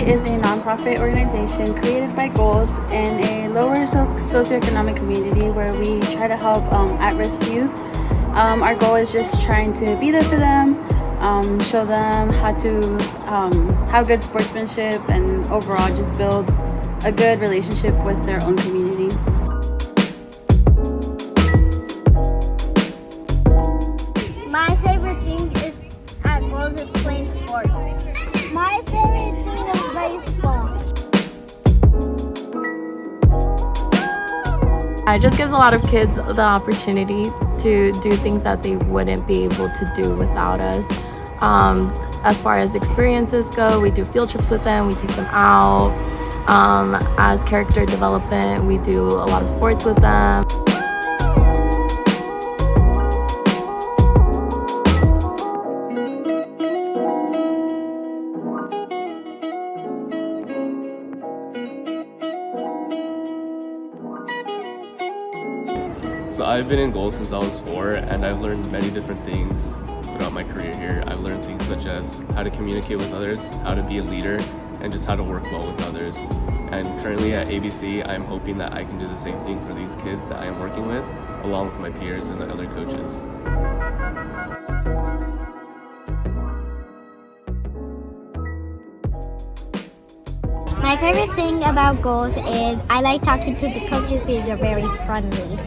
is a nonprofit organization created by Goals in a lower socioeconomic community where we try to help at-risk youth. Our goal is just trying to be there for them, show them how to have good sportsmanship, and overall just build a good relationship with their own community. My favorite thing is at Goals is playing sports. My favorite thing is baseball. It just gives a lot of kids the opportunity to do things that they wouldn't be able to do without us. As far as experiences go, we do field trips with them, we take them out. As character development, we do a lot of sports with them. So I've been in Goals since I was 4, and I've learned many different things throughout my career here. I've learned things such as how to communicate with others, how to be a leader, and just how to work well with others. And currently at ABC, I'm hoping that I can do the same thing for these kids that I am working with, along with my peers and the other coaches. My favorite thing about Goals is I like talking to the coaches because they're very friendly.